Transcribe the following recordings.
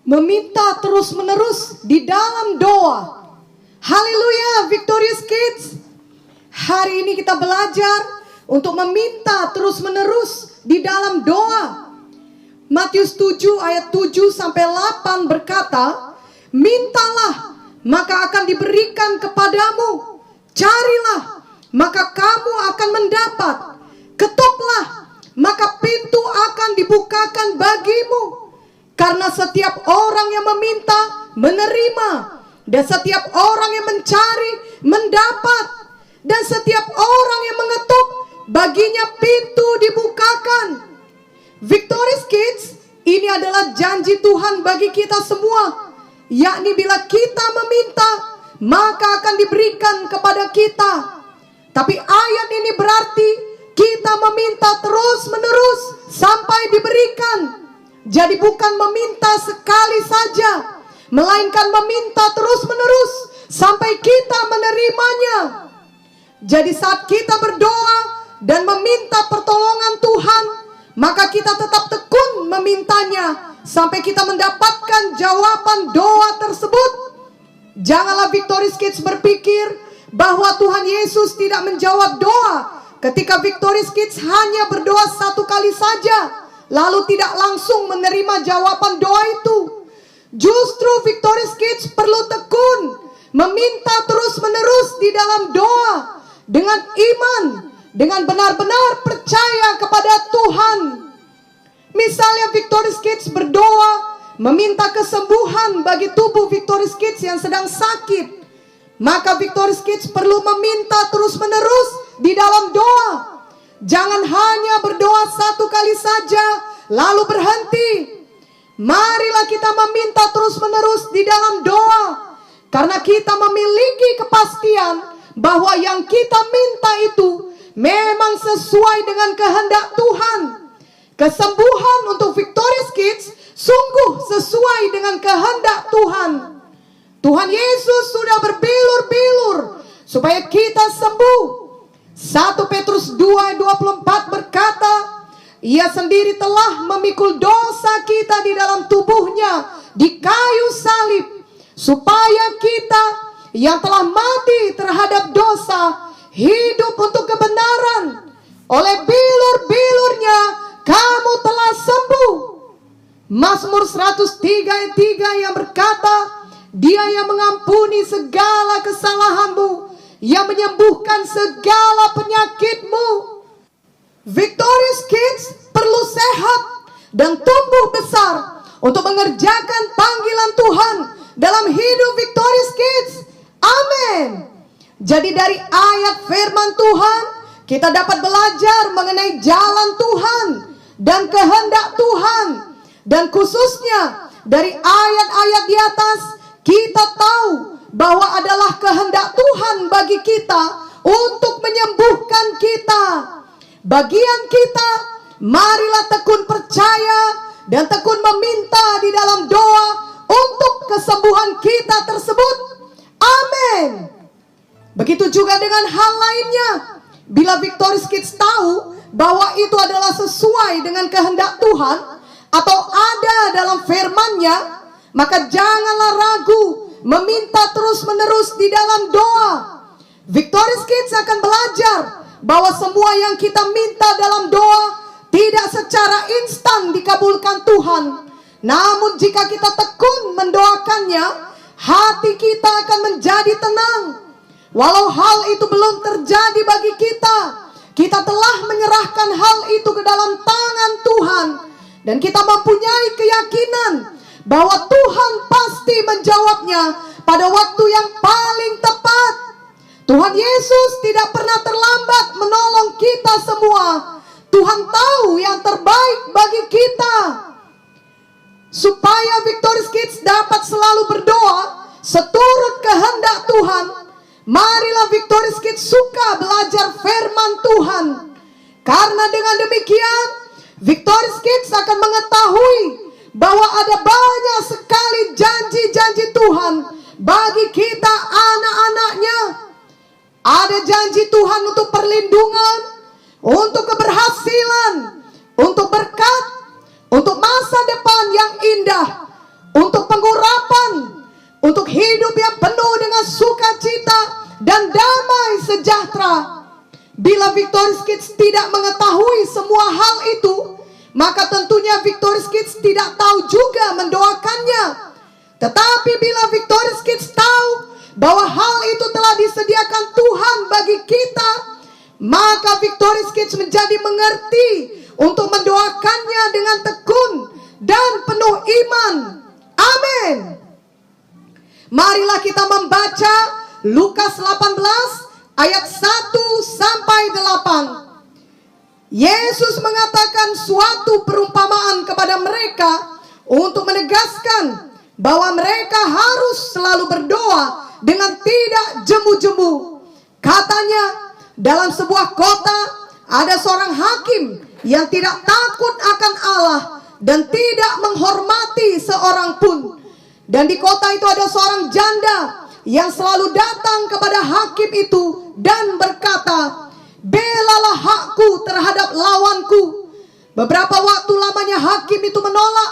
meminta terus-menerus di dalam doa. Haleluya, Victorious Kids. Hari ini kita belajar untuk meminta terus-menerus di dalam doa. Matius 7 ayat 7 sampai 8 berkata, mintalah maka akan diberikan kepadamu, carilah maka kamu akan mendapat, ketuklah maka pintu akan dibukakan bagimu. Karena setiap orang yang meminta menerima, dan setiap orang yang mencari mendapat, dan setiap orang yang mengetuk baginya pintu dibukakan. Victorious Kids, ini adalah janji Tuhan bagi kita semua, yakni bila kita meminta maka akan diberikan kepada kita. Tapi ayat ini berarti kita meminta terus menerus sampai diberikan. Jadi bukan meminta sekali saja, melainkan meminta terus menerus sampai kita menerimanya. Jadi saat kita berdoa dan meminta pertolongan Tuhan, maka kita tetap tekun memintanya sampai kita mendapatkan jawaban doa tersebut. Janganlah Victorious Kids berpikir bahwa Tuhan Yesus tidak menjawab doa ketika Victorious Kids hanya berdoa satu kali saja, lalu tidak langsung menerima jawaban doa itu. Justru Victorious Kids perlu tekun meminta terus-menerus di dalam doa dengan iman, dengan benar-benar percaya kepada Tuhan. Misalnya Victorious Kids berdoa meminta kesembuhan bagi tubuh Victorious Kids yang sedang sakit, maka Victorious Kids perlu meminta terus-menerus di dalam doa. Jangan hanya berdoa satu kali saja lalu berhenti. Marilah kita meminta terus-menerus di dalam doa, karena kita memiliki kepastian bahwa yang kita minta itu memang sesuai dengan kehendak Tuhan. Kesembuhan untuk Victorious Kids sungguh sesuai dengan kehendak Tuhan. Tuhan Yesus sudah berbilur-bilur supaya kita sembuh. 1 Petrus 2:24 berkata, Ia sendiri telah memikul dosa kita di dalam tubuhnya di kayu salib, supaya kita yang telah mati terhadap dosa hidup untuk kebenaran. Oleh bilur-bilurnya kamu telah sembuh. Mazmur 103 ayat 3 yang berkata, Dia yang mengampuni segala kesalahanmu, yang menyembuhkan segala penyakitmu. Victorious Kids perlu sehat dan tumbuh besar untuk mengerjakan panggilan Tuhan dalam hidup Victorious Kids. Amin. Jadi dari ayat firman Tuhan, kita dapat belajar mengenai jalan Tuhan dan kehendak Tuhan. Dan khususnya dari ayat-ayat di atas, kita tahu bahwa adalah kehendak Tuhan bagi kita untuk menyembuhkan kita. Bagian kita, marilah tekun percaya dan tekun meminta di dalam doa untuk kesembuhan kita tersebut. Amin. Begitu juga dengan hal lainnya. Bila Victorious Kids tahu bahwa itu adalah sesuai dengan kehendak Tuhan atau ada dalam firman-Nya, maka janganlah ragu meminta terus-menerus di dalam doa. Victorious Kids akan belajar bahwa semua yang kita minta dalam doa tidak secara instan dikabulkan Tuhan. Namun jika kita tekun mendoakannya, hati kita akan menjadi tenang. Walau hal itu belum terjadi bagi kita, kita telah menyerahkan hal itu ke dalam tangan Tuhan. Dan kita mempunyai keyakinan bahwa Tuhan pasti menjawabnya pada waktu yang paling tepat. Tuhan Yesus tidak pernah terlambat menolong kita semua. Tuhan tahu yang terbaik bagi kita. Supaya Victorious Kids dapat selalu berdoa seturut kehendak Tuhan, marilah Victorious Kids suka belajar firman Tuhan. Karena dengan demikian, Victorious Kids akan mengetahui bahwa ada banyak sekali janji-janji Tuhan bagi kita anak-anaknya. Ada janji Tuhan untuk perlindungan, untuk keberhasilan, untuk berkat, untuk masa depan yang indah, untuk pengurapan, untuk hidup yang penuh dengan sukacita dan damai sejahtera. Bila Victorious Kids tidak mengetahui semua hal itu, maka tentunya Victorious Kids tidak tahu juga mendoakannya. Tetapi bila Victorious Kids tahu bahwa hal itu telah disediakan Tuhan bagi kita, maka Victorious Kids menjadi mengerti untuk mendoakannya dengan tekun dan penuh iman. Amin. Marilah kita membaca Lukas 18 ayat 1 sampai 8. Yesus mengatakan suatu perumpamaan kepada mereka untuk menegaskan bahwa mereka harus selalu berdoa dengan tidak jemu-jemu. Katanya, dalam sebuah kota ada seorang hakim yang tidak takut akan Allah dan tidak menghormati seorang pun. Dan di kota itu ada seorang janda yang selalu datang kepada hakim itu dan berkata, "Belalah hakku terhadap lawanku." Beberapa waktu lamanya hakim itu menolak,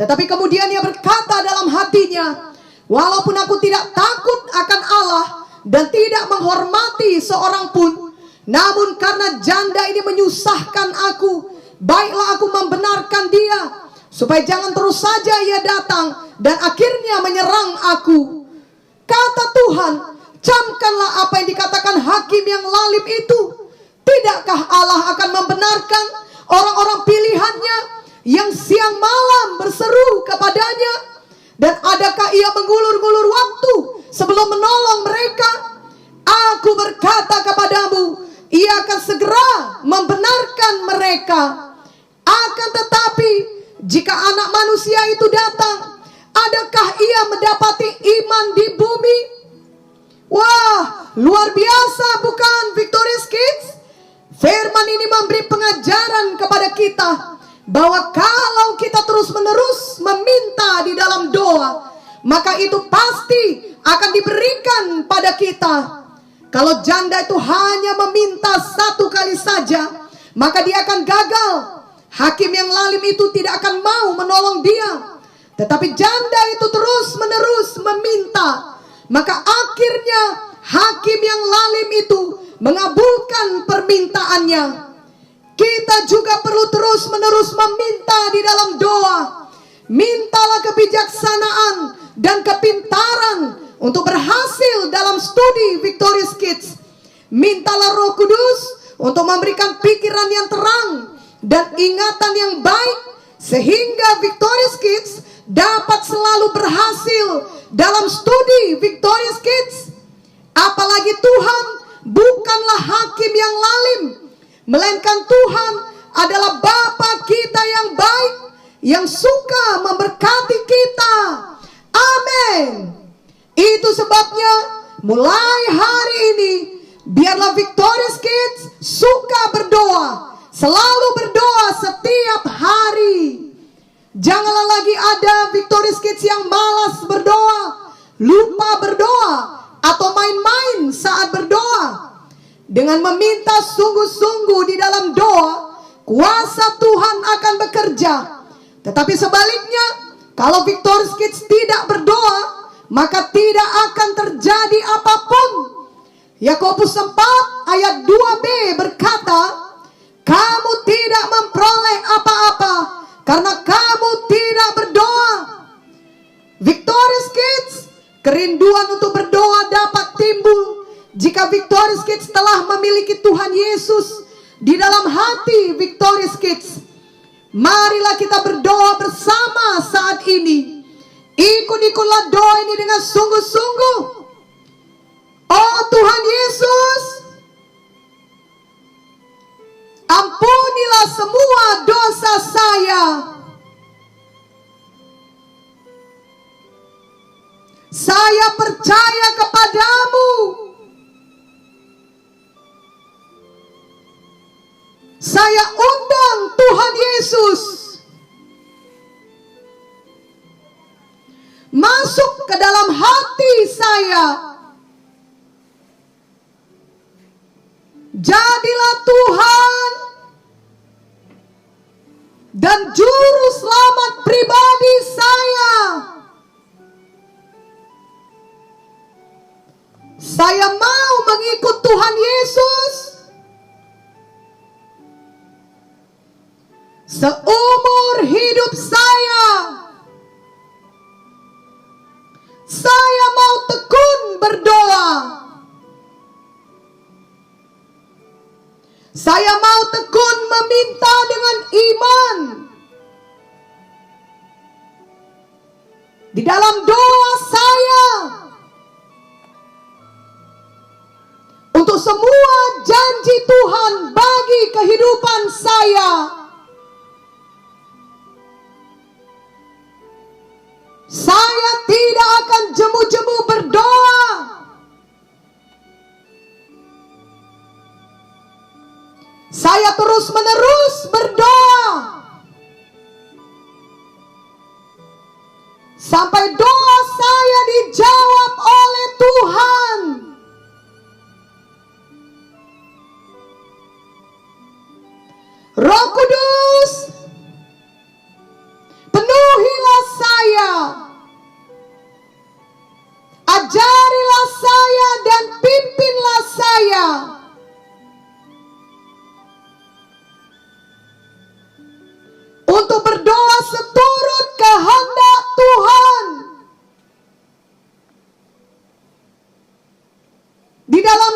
tetapi kemudian ia berkata dalam hatinya, "Walaupun aku tidak takut akan Allah dan tidak menghormati seorang pun, namun karena janda ini menyusahkan aku, baiklah aku membenarkan dia, supaya jangan terus saja ia datang dan akhirnya menyerang aku." Kata Tuhan, "Camkanlah apa yang dikatakan hakim yang lalim itu. Tidakkah Allah akan membenarkan orang-orang pilihannya yang siang malam berseru kepadanya? Dan adakah ia mengulur-ngulur waktu sebelum menolong mereka? Aku berkata kepadamu, ia akan segera membenarkan mereka. Akan tetapi, jika anak manusia itu datang, adakah ia mendapati iman di bumi?" Wah, luar biasa bukan Victorious Kids? Firman ini memberi pengajaran kepada kita bahwa kalau kita terus-menerus meminta di dalam doa, maka itu pasti akan diberikan pada kita. Kalau janda itu hanya meminta satu kali saja, maka dia akan gagal. Hakim yang lalim itu tidak akan mau menolong dia. Tetapi janda itu terus-menerus meminta, maka akhirnya hakim yang lalim itu mengabulkan permintaannya. Kita juga perlu terus-menerus meminta di dalam doa. Mintalah kebijaksanaan dan kepintaran untuk berhasil dalam studi Victorious Kids. Mintalah Roh Kudus untuk memberikan pikiran yang terang dan ingatan yang baik, sehingga Victorious Kids dapat selalu berhasil dalam studi Victorious Kids. Apalagi Tuhan bukanlah hakim yang lalim, melainkan Tuhan adalah Bapa kita yang baik, yang suka memberkati kita. Amin. Itu sebabnya mulai hari ini, biarlah Victorious Kids suka berdoa, selalu berdoa setiap hari. Janganlah lagi ada Victorious Kids yang malas berdoa, lupa berdoa, atau main-main saat berdoa. Dengan meminta sungguh-sungguh di dalam doa, kuasa Tuhan akan bekerja. Tetapi sebaliknya, kalau Victorious Kids tidak berdoa, maka tidak akan terjadi apapun. Yakobus 4 ayat 2b berkata, "Kamu tidak memperoleh apa-apa karena kamu tidak berdoa." Victorious Kids, kerinduan untuk berdoa dapat timbul jika Victorious Kids telah memiliki Tuhan Yesus di dalam hati Victorious Kids. Marilah kita berdoa bersama saat ini. Ikut-ikutlah doa ini dengan sungguh-sungguh. Oh Tuhan Yesus, ampunilah semua dosa saya. Saya percaya kepadamu. Saya undang Tuhan Yesus masuk ke dalam hati saya. Jadilah Tuhan dan juru selamat pribadi saya. Saya mau mengikut Tuhan Yesus seumur hidup saya. Saya mau tekun berdoa. Saya mau tekun meminta dengan iman. Di dalam doa saya, untuk semua janji Tuhan bagi kehidupan saya, saya tidak akan jemu-jemu berdoa. Saya terus-menerus berdoa sampai doa saya dijawab oleh Tuhan. Roh Kudus, penuhilah saya, ajarilah saya dan pimpinlah saya untuk berdoa seturut kehendak Tuhan di dalam